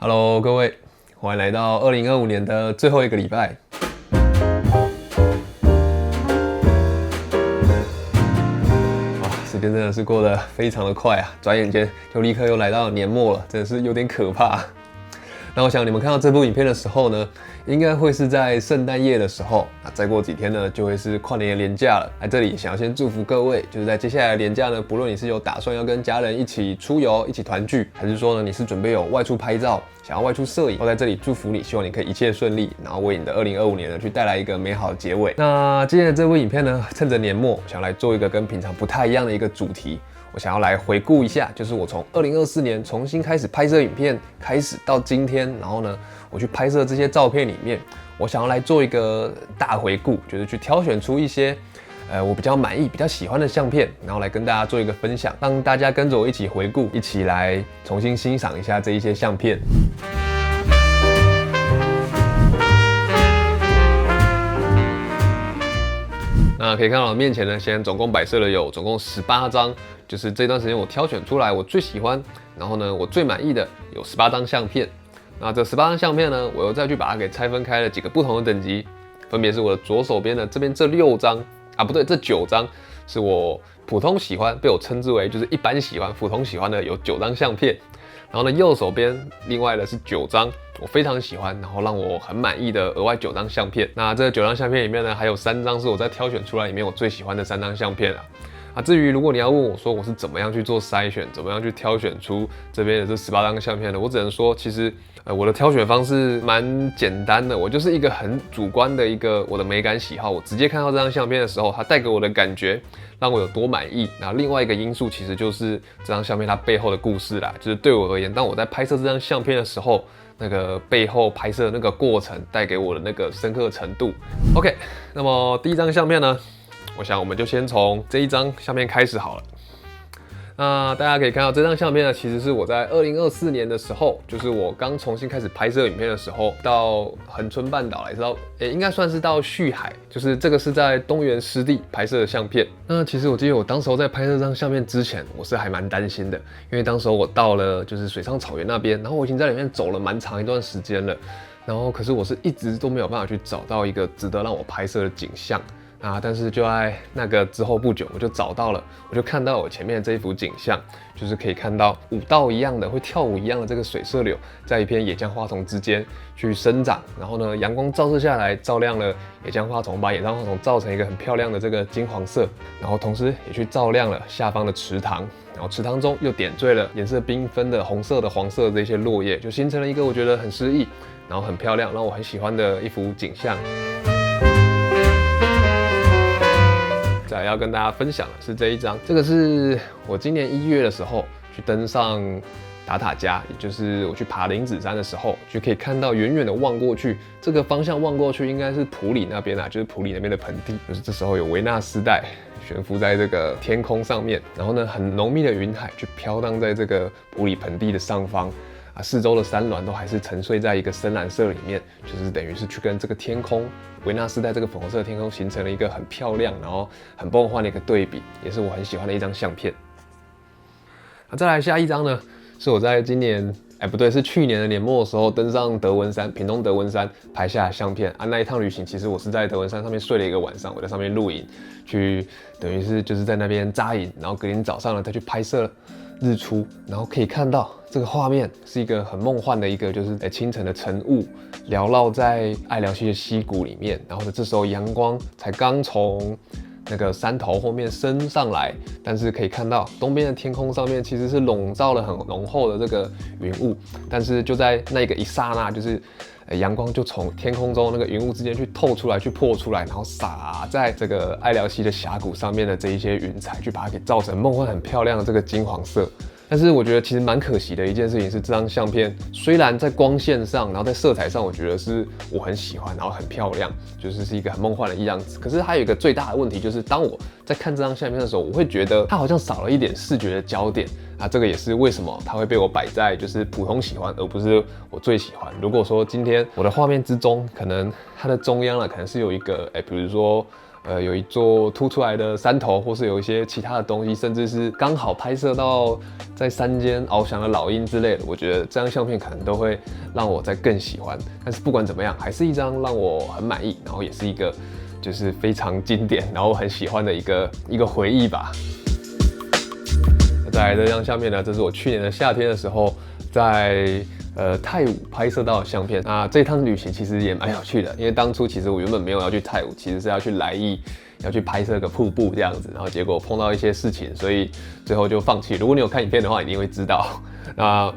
Hello，各位，欢迎来到2025年的最后一个礼拜。哇，时间真的是过得非常的快啊，转眼间就立刻又来到年末了，真的是有点可怕。那我想你们看到这部影片的时候呢，应该会是在圣诞夜的时候。那再过几天呢，就会是跨年的连假了。在这里想要先祝福各位，就是在接下来的连假呢，不论你是有打算要跟家人一起出游、一起团聚，还是说呢你是准备有外出拍照、想要外出摄影，都在这里祝福你，希望你可以一切顺利，然后为你的2025年呢去带来一个美好的结尾。那今天的这部影片呢，趁着年末，想来做一个跟平常不太一样的一个主题。我想要来回顾一下，就是我从2024年重新开始拍摄影片开始到今天，然后呢，我去拍摄这些照片里面，我想要来做一个大回顾，就是去挑选出一些我比较满意、比较喜欢的相片，然后来跟大家做一个分享，让大家跟着我一起回顾，一起来重新欣赏一下这一些相片。那可以看到我面前呢，现在总共摆设了有总共18张，就是这段时间我挑选出来我最喜欢，然后呢我最满意的有18张相片。那这18张相片呢，我又再去把它给拆分开了几个不同的等级，分别是我的左手边的这边这6张啊，不对，这9张是我普通喜欢，被我称之为就是一般喜欢、普通喜欢的有9张相片。然后呢，右手边另外的是9张我非常喜欢，然后让我很满意的额外9张相片。那这9张相片里面呢，还有3张是我在挑选出来里面我最喜欢的3张相片啊。至于如果你要问我说我是怎么样去做筛选，怎么样去挑选出这边的这18张相片的，我只能说其实我的挑选方式蛮简单的，我就是一个很主观的一个我的美感喜好，我直接看到这张相片的时候，它带给我的感觉让我有多满意。然后另外一个因素其实就是这张相片它背后的故事啦，就是对我而言，当我在拍摄这张相片的时候，那个背后拍摄的那个过程带给我的那个深刻程度。OK， 那么第一张相片呢，我想我们就先从这一张相片开始好了。那大家可以看到这张相片呢，其实是我在2024年的时候，就是我刚重新开始拍摄影片的时候，到恒春半岛来到，应该算是到旭海，就是这个是在东源湿地拍摄的相片。那其实我记得我当时候在拍摄这张相片之前，我是还蛮担心的，因为当时候我到了就是水上草原那边，然后我已经在里面走了蛮长一段时间了，然后可是我是一直都没有办法去找到一个值得让我拍摄的景象。但是就在那个之后不久，我就找到了，我就看到我前面的这一幅景象，就是可以看到舞蹈一样的、会跳舞一样的这个水色柳，在一片野姜花丛之间去生长，然后呢，阳光照射下来，照亮了野姜花丛，把野姜花丛照成一个很漂亮的这个金黄色，然后同时也去照亮了下方的池塘，然后池塘中又点缀了颜色缤纷的红色的、黄色的这些落叶，就形成了一个我觉得很诗意，然后很漂亮，让我很喜欢的一幅景象。再来要跟大家分享的是这一张，这个是我今年1月的时候去登上达塔加，也就是我去爬林子山的时候，就可以看到远远的望过去，这个方向望过去应该是埔里那边就是埔里那边的盆地，就是这时候有维纳斯带悬浮在这个天空上面，然后呢，很浓密的云海就飘荡在这个埔里盆地的上方。四周的山峦都还是沉睡在一个深蓝色里面，就是等于是去跟这个天空维纳斯带这个粉红色的天空形成了一个很漂亮，然后很梦幻的一个对比，也是我很喜欢的一张相片。再来下一张呢，是我在今年不对，是去年的年末的时候登上德文山，屏东德文山拍下的相片那一趟旅行其实我是在德文山上面睡了一个晚上，我在上面露营，去等于是就是在那边扎营，然后隔天早上呢再去拍摄日出，然后可以看到这个画面是一个很梦幻的一个，就是清晨的晨雾缭绕在爱寮溪的溪谷里面，然后呢这时候阳光才刚从那个山头后面升上来，但是可以看到东边的天空上面其实是笼罩了很浓厚的这个云雾，但是就在那个一刹那，就是阳光就从天空中那个云雾之间去透出来、去破出来，然后洒在这个爱寮溪的峡谷上面的这一些云彩，去把它给造成梦幻很漂亮的这个金黄色。但是我觉得其实蛮可惜的一件事情是，这张相片虽然在光线上，然后在色彩上，我觉得是我很喜欢，然后很漂亮，就是一个很梦幻的样子。可是还有一个最大的问题，就是当我在看这张相片的时候，我会觉得它好像少了一点视觉的焦点这个也是为什么它会被我摆在就是普通喜欢，而不是我最喜欢。如果说今天我的画面之中，可能它的中央可能是有一个比如说有一座凸出来的山头，或是有一些其他的东西，甚至是刚好拍摄到在山间翱翔的老鹰之类的，我觉得这张相片可能都会让我再更喜欢。但是不管怎么样，还是一张让我很满意，然后也是一个就是非常经典，然后很喜欢的一个回忆吧。再来这张相片呢，这是我去年的夏天的时候在泰武拍摄到的相片。那这趟旅行其实也蛮有趣的，因为当初其实我原本没有要去泰武，其实是要去来义，要去拍摄个瀑布这样子，然后结果碰到一些事情，所以最后就放弃。如果你有看影片的话，一定会知道。那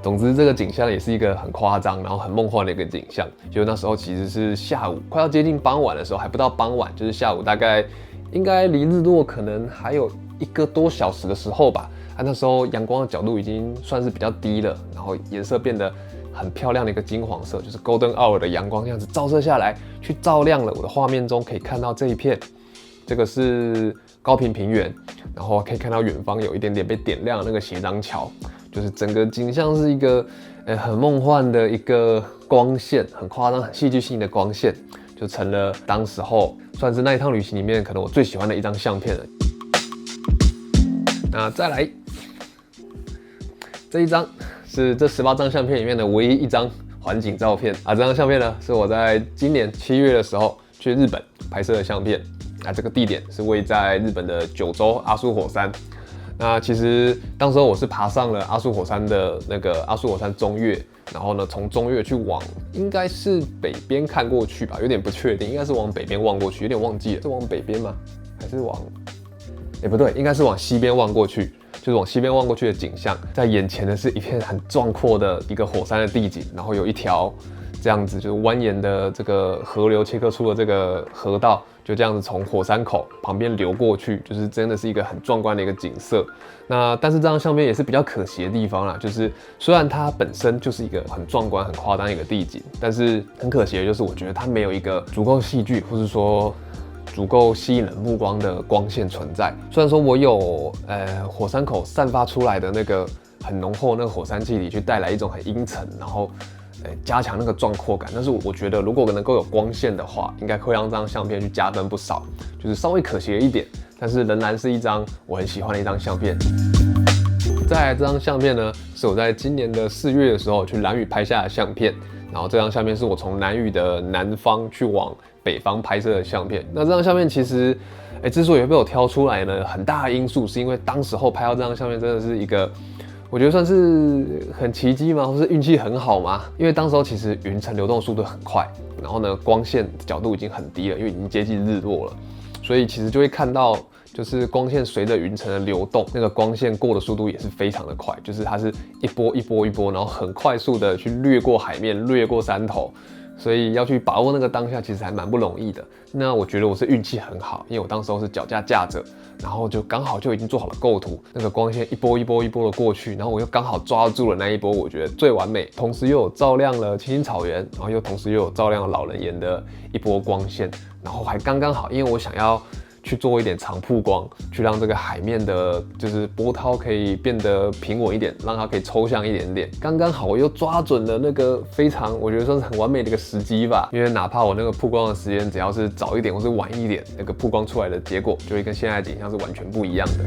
总之这个景象也是一个很夸张，然后很梦幻的一个景象。就那时候其实是下午快要接近傍晚的时候，还不到傍晚，就是下午大概应该离日落可能还有1个多小时的时候吧。那时候阳光的角度已经算是比较低了，然后颜色变得很漂亮的一个金黄色，就是 Golden Hour 的阳光这样子照射下来，去照亮了我的画面中可以看到这一片，这个是高屏平原，然后可以看到远方有一点点被点亮的那个斜张桥，就是整个景象是一个很梦幻的一个光线，很夸张、很戏剧性的光线，就成了当时候算是那一趟旅行里面可能我最喜欢的一张相片了。那再来。这一张是这18张相片里面的唯一一张环景照片啊！这张相片呢，是我在今年7月的时候去日本拍摄的相片。那这个地点是位在日本的九州阿苏火山。那其实当时我是爬上了阿苏火山的那个阿苏火山中岳，然后呢从中岳去往应该是北边看过去吧，有点不确定，应该是往北边望过去，有点忘记了，是往北边吗？还是往？不对，应该是往西边望过去。就是往西边望过去的景象，在眼前的是一片很壮阔的一个火山的地景，然后有一条这样子就是蜿蜒的这个河流切割出的这个河道，就这样子从火山口旁边流过去，就是真的是一个很壮观的一个景色。那但是这张相片也是比较可惜的地方啦，就是虽然它本身就是一个很壮观、很夸张的一个地景，但是很可惜的就是我觉得它没有一个足够戏剧，或是说足够吸引人目光的光线存在。虽然说我有火山口散发出来的那个很浓厚的那个火山气体，去带来一种很阴沉，然后加强那个壮阔感，但是我觉得如果能够有光线的话，应该会让这张相片去加分不少，就是稍微可惜了一点，但是仍然是一张我很喜欢的一张相片。再来这张相片呢，是我在今年的4月的时候去兰屿拍下的相片，然后这张相片是我从兰屿的南方去往北方拍摄的相片。那这张相片其实，之所以会被我挑出来呢，很大的因素是因为当时候拍到这张相片真的是一个，我觉得算是很奇迹嘛，或是运气很好嘛。因为当时候其实云层流动速度很快，然后呢光线角度已经很低了，因为已经接近日落了，所以其实就会看到。就是光线随着云层的流动，那个光线过的速度也是非常的快，就是它是一波一波一波，然后很快速的去掠过海面，掠过山头，所以要去把握那个当下，其实还蛮不容易的。那我觉得我是运气很好，因为我当时候是脚架架着，然后就刚好就已经做好了构图，那个光线一波一波一波的过去，然后我又刚好抓住了那一波，我觉得最完美，同时又有照亮了青青草原，然后又同时又有照亮了老人岩的一波光线，然后还刚刚好，因为我想要去做一点长曝光，去让这个海面的，就是波涛可以变得平稳一点，让它可以抽象一点点。刚刚好，我又抓准了那个非常，我觉得算是很完美的一个时机吧。因为哪怕我那个曝光的时间只要是早一点或是晚一点，那个曝光出来的结果就会跟现在的景象是完全不一样的。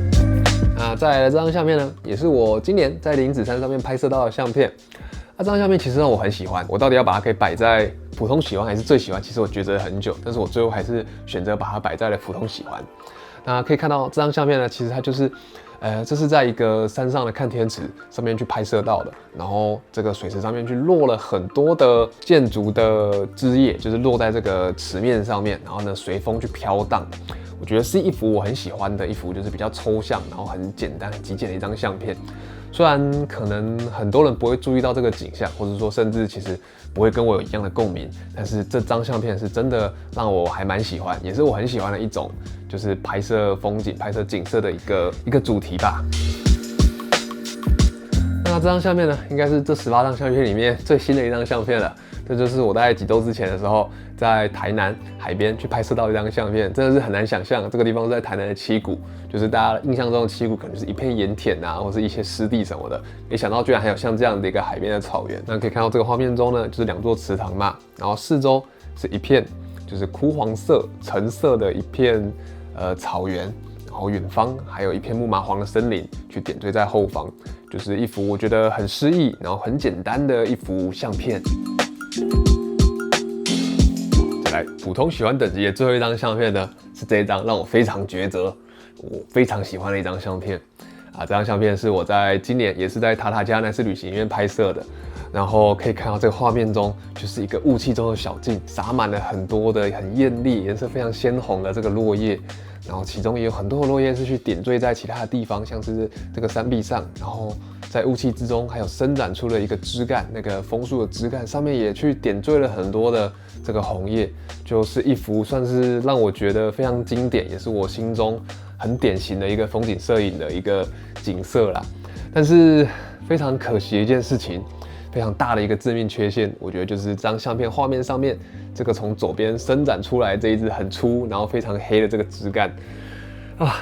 那再来的这张相片呢，也是我今年在林子山上面拍摄到的相片。这张相片其实让我很喜欢，我到底要把它可以摆在普通喜欢还是最喜欢？其实我抉择了很久，但是我最后还是选择把它摆在了普通喜欢。那可以看到这张相片呢，其实它就是，这是在一个山上的看天池上面去拍摄到的，然后这个水池上面去落了很多的建筑的枝叶，就是落在这个池面上面，然后呢随风去飘荡。我觉得是一幅我很喜欢的一幅，就是比较抽象，然后很简单、很极简的一张相片。虽然可能很多人不会注意到这个景象，或者说甚至其实不会跟我有一样的共鸣，但是这张相片是真的让我还蛮喜欢，也是我很喜欢的一种，就是拍摄风景、拍摄景色的一个主题吧。那这张相片呢，应该是这18张相片里面最新的一张相片了。这就是我大概几周之前的时候，在台南海边去拍摄到一张相片，真的是很难想象，这个地方是在台南的七股，就是大家印象中的七股可能就是一片盐田啊，或是一些湿地什么的，没想到居然还有像这样的一个海边的草原。那可以看到这个画面中呢，就是2座池塘嘛，然后四周是一片就是枯黄色、橙色的一片草原，然后远方还有一片木麻黄的森林，去点缀在后方，就是一幅我觉得很诗意，然后很简单的一幅相片。再来，普通喜欢等级的最后一张相片呢，是这一张让我非常抉择，我非常喜欢的一张相片。这张相片是我在今年也是在塔塔加那次旅行里面拍摄的，然后可以看到这个画面中就是一个雾气中的小径，洒满了很多的很艳丽、颜色非常鲜红的这个落叶，然后其中也有很多的落叶是去点缀在其他的地方，像是这个山壁上，然后在雾气之中还有伸展出了一个枝干，那个枫树的枝干上面也去点缀了很多的这个红叶，就是一幅算是让我觉得非常经典，也是我心中很典型的一个风景摄影的一个景色啦。但是非常可惜的一件事情，非常大的一个致命缺陷，我觉得就是这张相片画面上面这个从左边伸展出来这一支很粗然后非常黑的这个枝干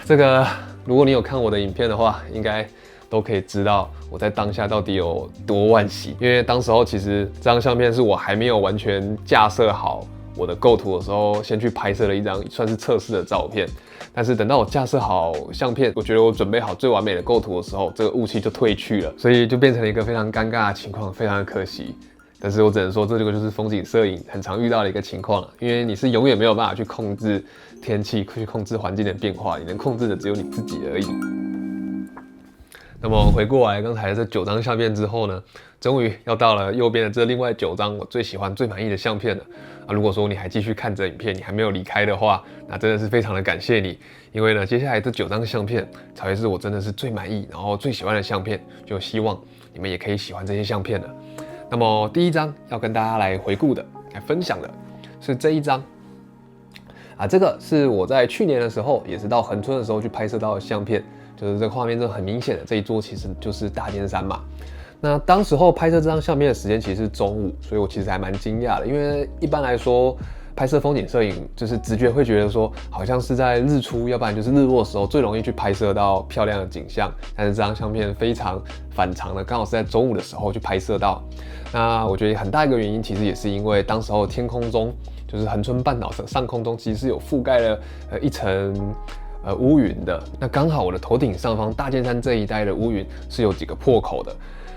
这个如果你有看我的影片的话，应该都可以知道我在当下到底有多惋惜。因为当时候其实这张相片是我还没有完全架设好我的构图的时候，先去拍摄了一张算是测试的照片。但是等到我架设好相片，我觉得我准备好最完美的构图的时候，这个雾气就退去了，所以就变成了一个非常尴尬的情况，非常的可惜。但是我只能说，这个就是风景摄影很常遇到的一个情况，因为你是永远没有办法去控制天气，去控制环境的变化，你能控制的只有你自己而已。那么回过来刚才这9张相片之后呢，终于要到了右边的这另外9张我最喜欢、最满意的相片了。如果说你还继续看着影片，你还没有离开的话，那真的是非常的感谢你，因为呢，接下来这9张相片才会是我真的是最满意，然后最喜欢的相片，就希望你们也可以喜欢这些相片了。那么第一张要跟大家来回顾的、来分享的是这一张。这个是我在去年的时候，也是到恒春的时候去拍摄到的相片，就是这个画面中很明显的这一座其实就是大尖山嘛。那当时候拍摄这张相片的时间其实是中午，所以我其实还蛮惊讶的，因为一般来说拍摄风景摄影就是直觉会觉得说好像是在日出，要不然就是日落的时候最容易去拍摄到漂亮的景象，但是这张相片非常反常的，刚好是在中午的时候去拍摄到。那我觉得很大一个原因其实也是因为当时候天空中就是恒春半岛上空中其实是有覆盖了一层乌云的，那刚好我的头顶上方大尖山这一带的乌云是有几个破口的，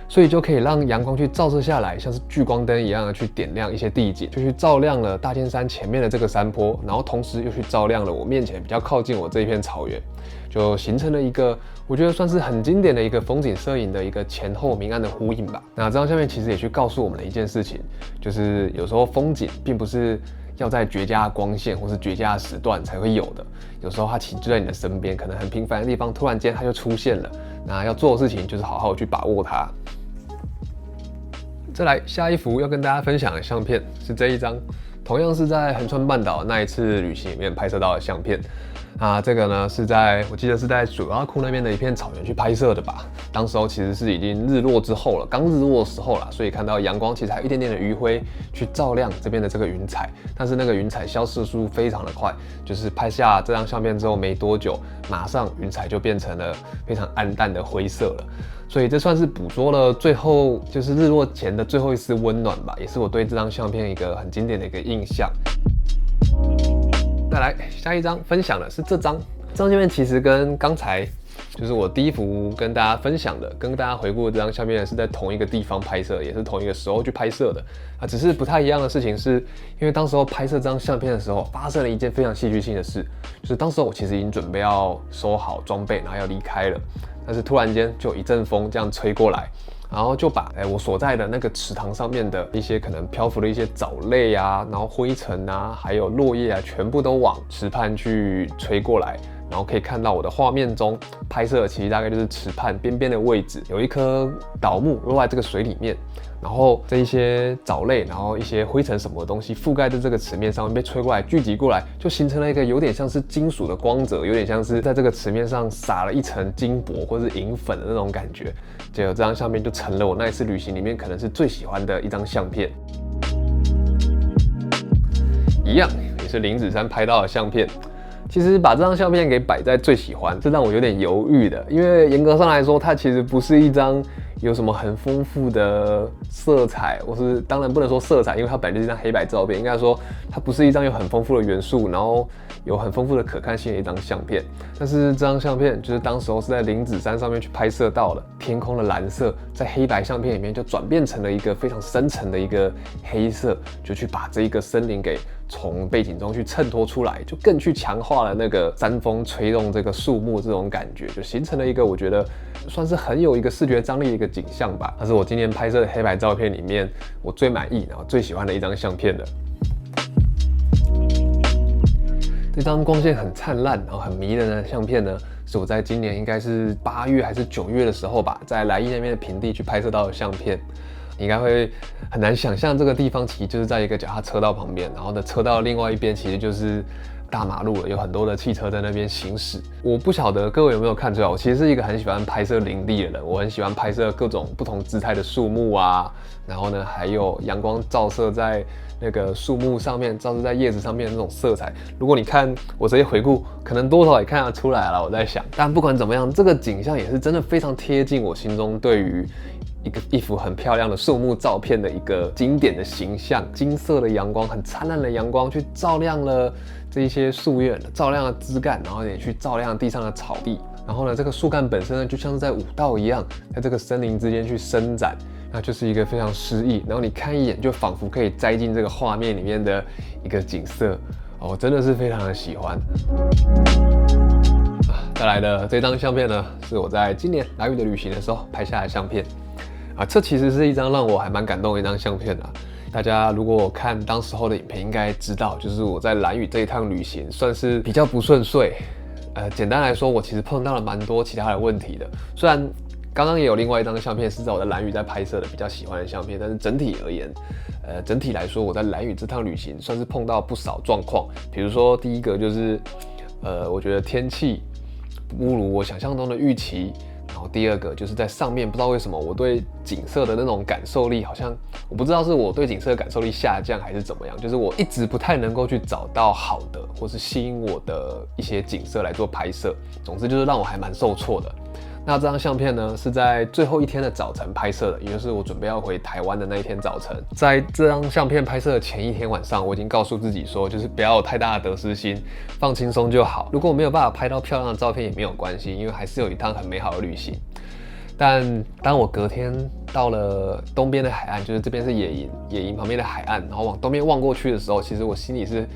所以就可以让阳光去照射下来，像是聚光灯一样的去点亮一些地景，就去照亮了大尖山前面的这个山坡，然后同时又去照亮了我面前比较靠近我这一片草原，就形成了一个我觉得算是很经典的一个风景摄影的一个前后明暗的呼应吧。那这张相片其实也去告诉我们的一件事情，就是有时候风景并不是要在绝佳的光线或是绝佳的时段才会有的，有时候它其实就在你的身边，可能很平凡的地方，突然间它就出现了。那要做的事情就是好好去把握它。再来，下一幅要跟大家分享的相片是这一张，同样是在恒春半岛那一次旅行里面拍摄到的相片。这个呢是我记得是在水洼库那边的一片草原去拍摄的吧。当时候其实是已经日落之后了，刚日落的时候啦，所以看到阳光其实还有一点点的余晖去照亮这边的这个云彩，但是那个云彩消失速度非常的快，就是拍下这张相片之后没多久，马上云彩就变成了非常暗淡的灰色了。所以这算是捕捉了最后就是日落前的最后一丝温暖吧，也是我对这张相片一个很经典的一个印象。再来，下一张分享的是这张相片，其实跟刚才就是我第一幅跟大家分享的、跟大家回顾的这张相片是在同一个地方拍摄，也是同一个时候去拍摄的只是不太一样的事情是，因为当时候拍摄这张相片的时候，发生了一件非常戏剧性的事，就是当时候我其实已经准备要收好装备，然后要离开了，但是突然间就有一阵风这样吹过来。然后就把我所在的那个池塘上面的一些可能漂浮的一些藻类啊，然后灰尘啊，还有落叶啊，全部都往池畔去吹过来。然后可以看到我的画面中拍摄的其实大概就是池畔边边的位置，有一棵倒木落在这个水里面，然后这一些藻类，然后一些灰尘什么的东西覆盖在这个池面上面，被吹过来聚集过来，就形成了一个有点像是金属的光泽，有点像是在这个池面上撒了一层金箔或是银粉的那种感觉。结果这张相片就成了我那一次旅行里面可能是最喜欢的一张相片。一样也是林子山拍到的相片。其实把这张相片给摆在最喜欢，是让我有点犹豫的，因为严格上来说，它其实不是一张有什么很丰富的色彩，或是当然不能说色彩，因为它本来就是一张黑白照片，应该说它不是一张有很丰富的元素，然后有很丰富的可看性的一张相片。但是这张相片就是当时候是在林子山上面去拍摄到的，天空的蓝色在黑白相片里面就转变成了一个非常深沉的一个黑色，就去把这一个森林给从背景中去衬托出来，就更去强化了那个山风吹动这个树木这种感觉，就形成了一个我觉得算是很有一个视觉张力的一个景象吧。它是我今年拍摄的黑白照片里面我最满意，然后最喜欢的一张相片的。这张光线很灿烂，然后很迷人的相片呢，是我在今年应该是8月还是9月的时候吧，在来义那边的平地去拍摄到的相片。你应该会很难想象这个地方其实就是在一个脚踏车道旁边，然后呢车道另外一边其实就是大马路了，有很多的汽车在那边行驶。我不晓得各位有没有看出来，我其实是一个很喜欢拍摄林地的人，我很喜欢拍摄各种不同姿态的树木啊，然后呢还有阳光照射在那个树木上面，照射在叶子上面的那种色彩。如果你看我这些回顾，可能多少也看得出来了。我在想，但不管怎么样，这个景象也是真的非常贴近我心中对于一幅很漂亮的树木照片的一个经典的形象。金色的阳光，很灿烂的阳光去照亮了这一些树叶，照亮了枝干，然后也去照亮地上的草地。然后呢，这个树干本身呢，就像是在舞蹈一样，在这个森林之间去伸展，那就是一个非常诗意。然后你看一眼，就仿佛可以栽进这个画面里面的一个景色。我真的是非常的喜欢。再来的这张相片呢，是我在今年兰屿的旅行的时候拍下来的相片。这其实是一张让我还蛮感动的一张相片啊。大家如果看当时候的影片，应该知道，就是我在兰屿这一趟旅行算是比较不顺遂。简单来说，我其实碰到了蛮多其他的问题的。虽然刚刚也有另外一张相片是在我在兰屿在拍摄的比较喜欢的相片，但是整体而言，整体来说，我在兰屿这趟旅行算是碰到不少状况。比如说第一个就是，我觉得天气不如我想象中的预期。然后第二个就是在上面，不知道为什么我对景色的那种感受力，好像我不知道是我对景色的感受力下降还是怎么样，就是我一直不太能够去找到好的或是吸引我的一些景色来做拍摄。总之就是让我还蛮受挫的。那这张相片呢，是在最后一天的早晨拍摄的，也就是我准备要回台湾的那一天早晨。在这张相片拍摄的前一天晚上，我已经告诉自己说，就是不要有太大的得失心，放轻松就好。如果我没有办法拍到漂亮的照片也没有关系，因为还是有一趟很美好的旅行。但当我隔天到了东边的海岸，就是这边是野营旁边的海岸，然后往东边望过去的时候，其实我心里是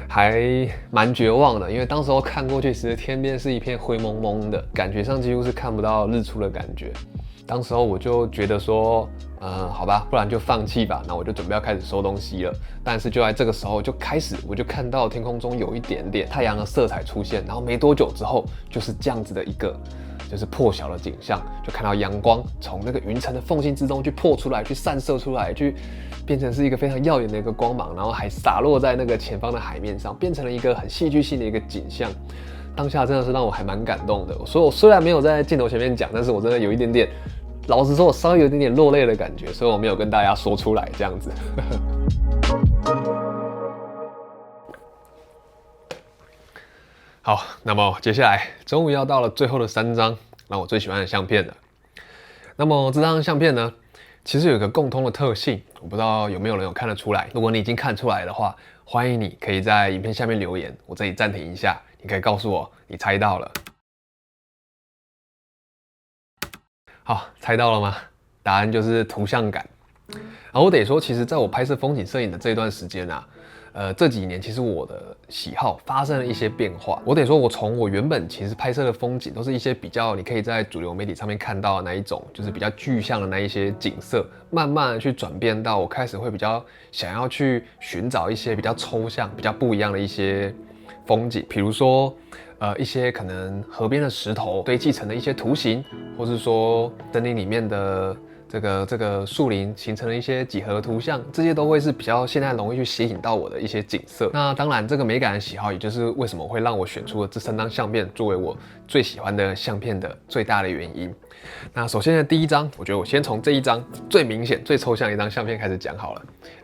还蛮绝望的，因为当时候看过去，其实天边是一片灰蒙蒙的，感觉上几乎是看不到日出的感觉。当时候我就觉得说，好吧，不然就放弃吧。那我就准备要开始收东西了。但是就在这个时候，我就看到天空中有一点点太阳的色彩出现，然后没多久之后，就是这样子的一个就是破晓的景象，就看到阳光从那个云层的缝隙之中去破出来，去散射出来，去变成是一个非常耀眼的一个光芒，然后还洒落在那个前方的海面上，变成了一个很戏剧性的一个景象。当下真的是让我还蛮感动的，所以我虽然没有在镜头前面讲，但是我真的有一点点，老实说，我稍微有一点点落泪的感觉，所以我没有跟大家说出来这样子。好，那么接下来终于要到了最后的3张让我最喜欢的相片了。那么这张相片呢，其实有一个共通的特性，我不知道有没有人有看得出来。如果你已经看出来的话，欢迎你可以在影片下面留言，我这里暂停一下，你可以告诉我你猜到了。好，猜到了吗？答案就是图像感。然后我得说，其实在我拍摄风景摄影的这段时间啊，这几年其实我的喜好发生了一些变化。我得说，我从我原本其实拍摄的风景都是一些比较你可以在主流媒体上面看到的那一种，就是比较具象的那一些景色，慢慢的去转变到我开始会比较想要去寻找一些比较抽象、比较不一样的一些风景，比如说一些可能河边的石头堆砌成的一些图形，或是说森林里面的这个树林形成了一些几何图像，这些都会是比较现在容易去吸引到我的一些景色。那当然，这个美感的喜好，也就是为什么会让我选出了这3张相片作为我最喜欢的相片的最大的原因。那首先呢，第一张，我觉得我先从这一张最明显、最抽象的一张相片开始讲好了。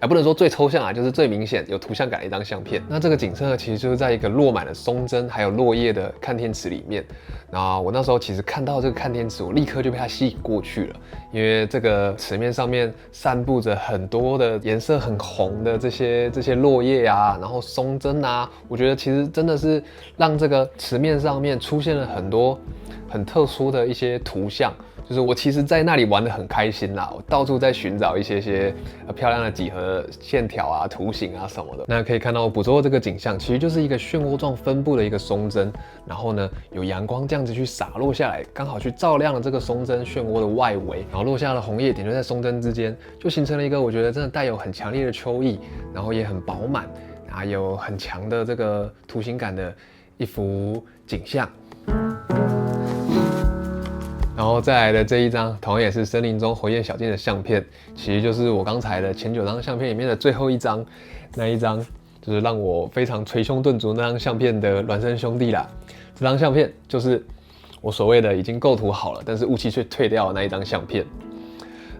不能说最抽象啊，就是最明显有图像感的一张相片。那这个景色呢，其实就是在一个落满了松针还有落叶的看天池里面。那我那时候其实看到这个看天池，我立刻就被它吸引过去了，因为这个池面上面散布着很多的颜色很红的这些落叶啊，然后松针啊，我觉得其实真的是让这个池面上面出现了很多很特殊的一些图像。就是我其实在那里玩得很开心啦，我到处在寻找一些漂亮的几何线条啊、图形啊什么的。那可以看到我捕捉的这个景象，其实就是一个漩涡状分布的一个松针，然后呢有阳光这样子去洒落下来，刚好去照亮了这个松针漩涡的外围，然后落下了红叶点缀在松针之间，就形成了一个我觉得真的带有很强烈的秋意，然后也很饱满，啊有很强的这个图形感的一幅景象。然后再来的这一张，同样也是森林中火焰小径的相片，其实就是我刚才的前9张相片里面的最后一张，那一张就是让我非常捶胸顿足那张相片的孪生兄弟啦。这张相片就是我所谓的已经构图好了，但是雾气却退掉的那一张相片。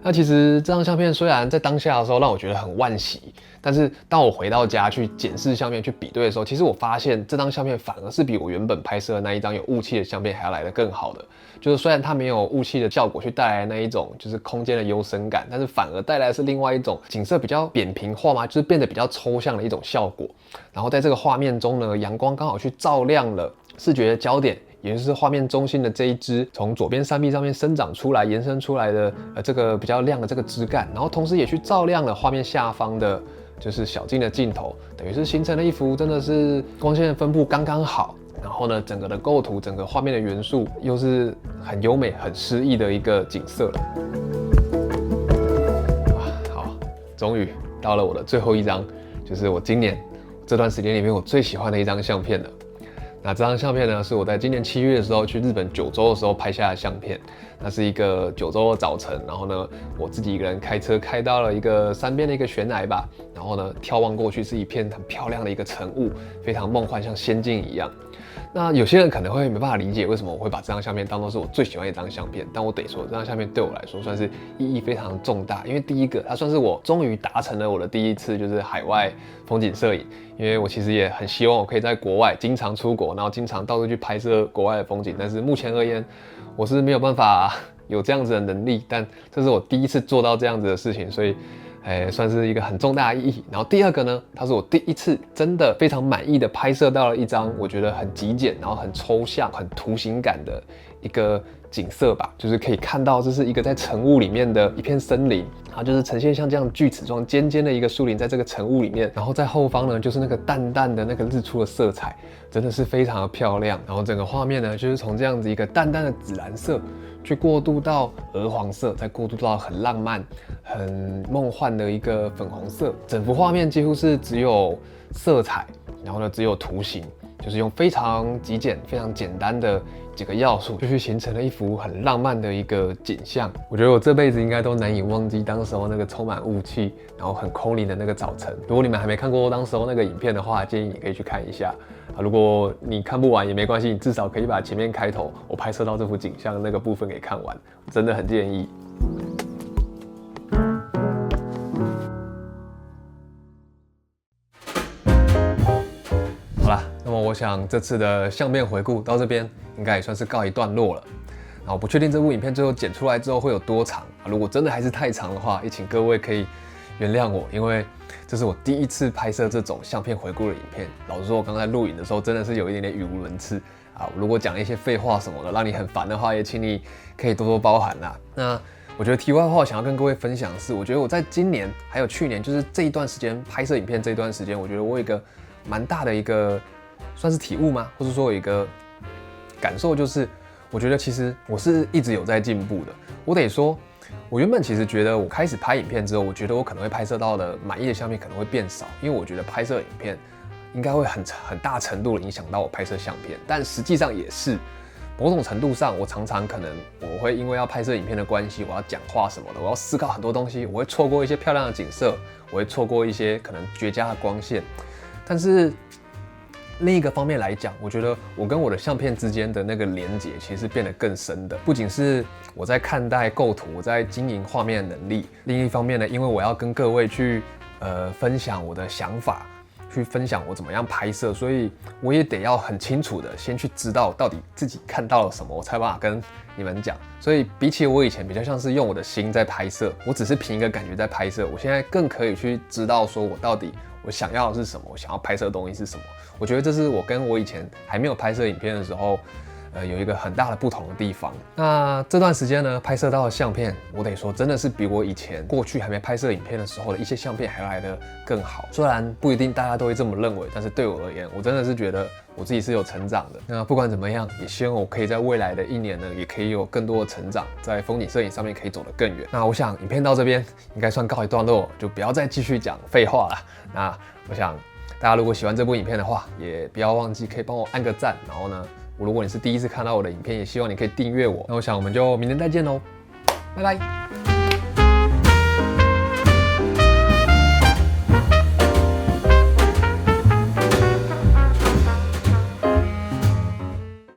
那其实这张相片虽然在当下的时候让我觉得很惋惜，但是当我回到家去检视相片去比对的时候，其实我发现这张相片反而是比我原本拍摄的那一张有雾气的相片还要来得更好的。就是虽然它没有雾气的效果去带来那一种就是空间的幽深感，但是反而带来的是另外一种景色比较扁平化嘛，就是变得比较抽象的一种效果。然后在这个画面中呢，阳光刚好去照亮了视觉的焦点，也就是画面中心的这一支从左边山壁上面生长出来、延伸出来的这个比较亮的这个枝干，然后同时也去照亮了画面下方的就是小径的尽头，等于是形成了一幅真的是光线的分布刚刚好。然后呢，整个的构图、整个画面的元素又是很优美、很诗意的一个景色了。好，终于到了我的最后一张，就是我今年这段时间里面我最喜欢的一张相片了。那这张相片呢，是我在今年7月的时候去日本九州的时候拍下的相片。那是一个九州的早晨，然后呢，我自己一个人开车开到了一个山边的一个悬崖吧，然后呢，眺望过去是一片很漂亮的一个晨雾，非常梦幻，像仙境一样。那有些人可能会没办法理解为什么我会把这张相片当作是我最喜欢的一张相片，但我得说，这张相片对我来说算是意义非常重大，因为第一个，它算是我终于达成了我的第一次就是海外风景摄影，因为我其实也很希望我可以在国外经常出国，然后经常到处去拍摄国外的风景，但是目前而言，我是没有办法有这样子的能力，但这是我第一次做到这样子的事情，所以算是一个很重大的意义。然后第二个呢，它是我第一次真的非常满意的拍摄到了一张我觉得很极简，然后很抽象、很图形感的一个景色吧，就是可以看到这是一个在晨雾里面的一片森林，然后就是呈现像这样锯齿状尖尖的一个树林在这个晨雾里面，然后在后方呢就是那个淡淡的那个日出的色彩，真的是非常的漂亮。然后整个画面呢就是从这样子一个淡淡的紫蓝色去过渡到鹅黄色，再过渡到很浪漫、很梦幻的一个粉红色，整幅画面几乎是只有色彩，然后呢只有图形，就是用非常极简、非常简单的几个要素，就去形成了一幅很浪漫的一个景象。我觉得我这辈子应该都难以忘记当时候那个充满雾气，然后很空灵的那个早晨。如果你们还没看过当时候那个影片的话，建议你可以去看一下。如果你看不完也没关系，你至少可以把前面开头我拍摄到这幅景象的那个部分给看完，真的很建议。好啦，那么我想这次的相片回顾到这边应该也算是告一段落了。然后不确定这部影片最后剪出来之后会有多长，如果真的还是太长的话，也请各位可以原谅我，因为这是我第一次拍摄这种相片回顾的影片。老实说，我刚才录影的时候真的是有一点点语无伦次啊。如果讲一些废话什么的，让你很烦的话，也请你可以多多包涵啦。那我觉得题外话想要跟各位分享的是，我觉得我在今年还有去年，就是这一段时间拍摄影片这一段时间，我觉得我有一个蛮大的一个算是体悟吗？或是说有一个感受，就是我觉得其实我是一直有在进步的。我得说，我原本其实觉得我开始拍影片之后，我觉得我可能会拍摄到的满意的相片可能会变少，因为我觉得拍摄影片应该会很大程度的影响到我拍摄相片，但实际上也是某种程度上，我常常可能我会因为要拍摄影片的关系，我要讲话什么的，我要思考很多东西，我会错过一些漂亮的景色，我会错过一些可能绝佳的光线，但是另一个方面来讲，我觉得我跟我的相片之间的那个连结其实是变得更深的。不仅是我在看待构图，我在经营画面的能力，另一方面呢，因为我要跟各位去分享我的想法，去分享我怎么样拍摄，所以我也得要很清楚的先去知道到底自己看到了什么，我才办法跟你们讲。所以比起我以前比较像是用我的心在拍摄，我只是凭一个感觉在拍摄，我现在更可以去知道说我到底我想要的是什么，我想要拍摄的东西是什么。我觉得这是我跟我以前还没有拍摄影片的时候，有一个很大的不同的地方。那这段时间呢，拍摄到的相片，我得说真的是比我以前过去还没拍摄影片的时候的一些相片还来得更好。虽然不一定大家都会这么认为，但是对我而言，我真的是觉得我自己是有成长的。那不管怎么样，也希望我可以在未来的1年呢，也可以有更多的成长，在风景摄影上面可以走得更远。那我想影片到这边应该算告一段落，就不要再继续讲废话了。那我想大家如果喜欢这部影片的话，也不要忘记可以帮我按个赞，然后呢，如果你是第一次看到我的影片，也希望你可以订阅我。那我想我们就明天再见喽，拜拜。